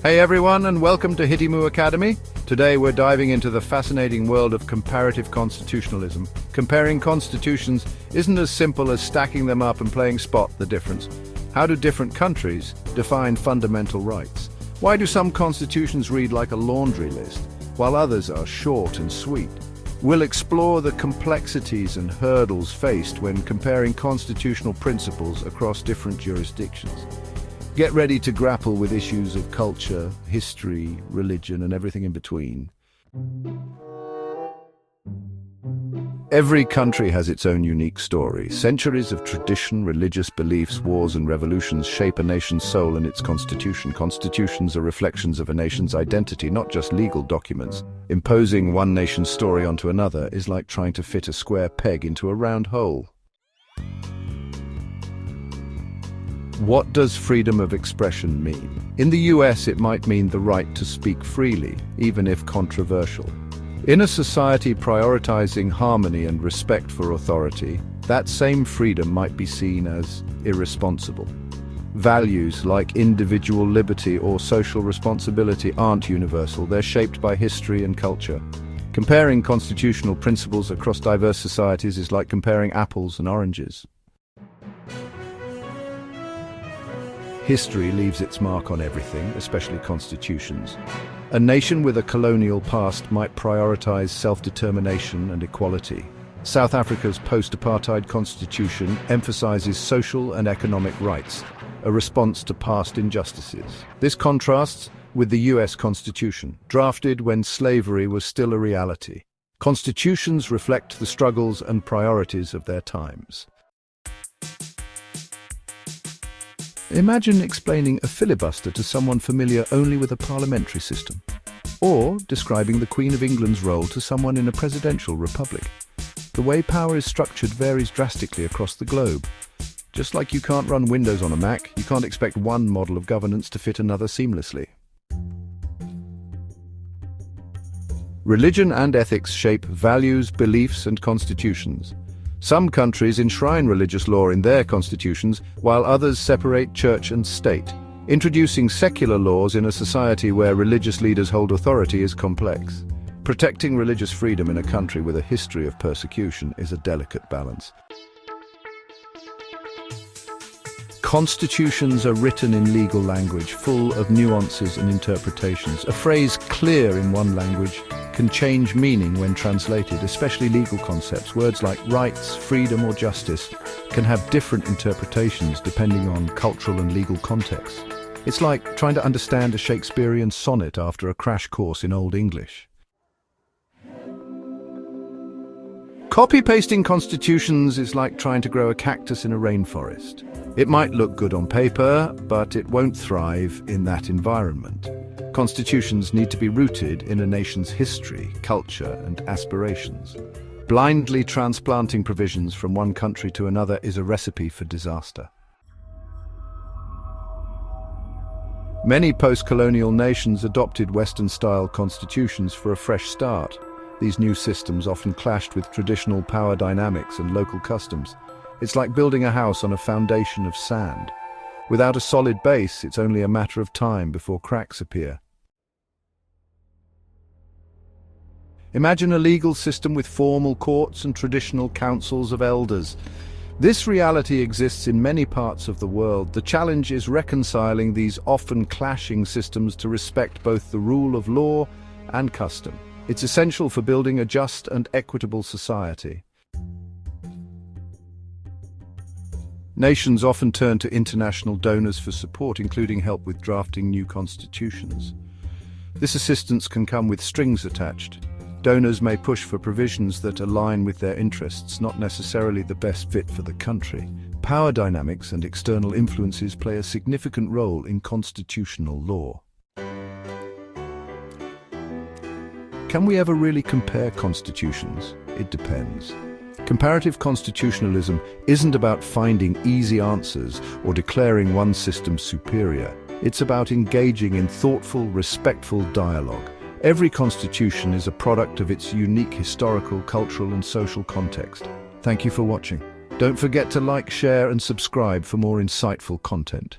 Hey everyone, and welcome to Hitimu Academy. Today we're diving into the fascinating world of comparative constitutionalism. Comparing constitutions isn't as simple as stacking them up and playing spot the difference. How do different countries define fundamental rights? Why do some constitutions read like a laundry list, while others are short and sweet? We'll explore the complexities and hurdles faced when comparing constitutional principles across different jurisdictions. Get ready to grapple with issues of culture, history, religion, and everything in between. Every country has its own unique story. Centuries of tradition, religious beliefs, wars, and revolutions shape a nation's soul and its constitution. Constitutions are reflections of a nation's identity, not just legal documents. Imposing one nation's story onto another is like trying to fit a square peg into a round hole. What does freedom of expression mean? In the US, it might mean the right to speak freely, even if controversial. In a society prioritizing harmony and respect for authority, that same freedom might be seen as irresponsible. Values like individual liberty or social responsibility aren't universal, they're shaped by history and culture. Comparing constitutional principles across diverse societies is like comparing apples and oranges. History leaves its mark on everything, especially constitutions. A nation with a colonial past might prioritize self-determination and equality. South Africa's post-apartheid constitution emphasizes social and economic rights, a response to past injustices. This contrasts with the US Constitution, drafted when slavery was still a reality. Constitutions reflect the struggles and priorities of their times. Imagine explaining a filibuster to someone familiar only with a parliamentary system, or describing the Queen of England's role to someone in a presidential republic. The way power is structured varies drastically across the globe. Just like you can't run Windows on a Mac, you can't expect one model of governance to fit another seamlessly. Religion and ethics shape values, beliefs, and constitutions. Some countries enshrine religious law in their constitutions, while others separate church and state. Introducing secular laws in a society where religious leaders hold authority is complex. Protecting religious freedom in a country with a history of persecution is a delicate balance. Constitutions are written in legal language, full of nuances and interpretations. A phrase clear in one language can change meaning when translated, especially legal concepts. Words like rights, freedom, or justice can have different interpretations depending on cultural and legal context. It's like trying to understand a Shakespearean sonnet after a crash course in Old English. Copy-pasting constitutions is like trying to grow a cactus in a rainforest. It might look good on paper, but it won't thrive in that environment. Constitutions need to be rooted in a nation's history, culture, and aspirations. Blindly transplanting provisions from one country to another is a recipe for disaster. Many post-colonial nations adopted Western-style constitutions for a fresh start. These new systems often clashed with traditional power dynamics and local customs. It's like building a house on a foundation of sand. Without a solid base, it's only a matter of time before cracks appear. Imagine a legal system with formal courts and traditional councils of elders. This reality exists in many parts of the world. The challenge is reconciling these often clashing systems to respect both the rule of law and custom. It's essential for building a just and equitable society. Nations often turn to international donors for support, including help with drafting new constitutions. This assistance can come with strings attached. Donors may push for provisions that align with their interests, not necessarily the best fit for the country. Power dynamics and external influences play a significant role in constitutional law. Can we ever really compare constitutions? It depends. Comparative constitutionalism isn't about finding easy answers or declaring one system superior. It's about engaging in thoughtful, respectful dialogue. Every constitution is a product of its unique historical, cultural, and social context. Thank you for watching. Don't forget to like, share, and subscribe for more insightful content.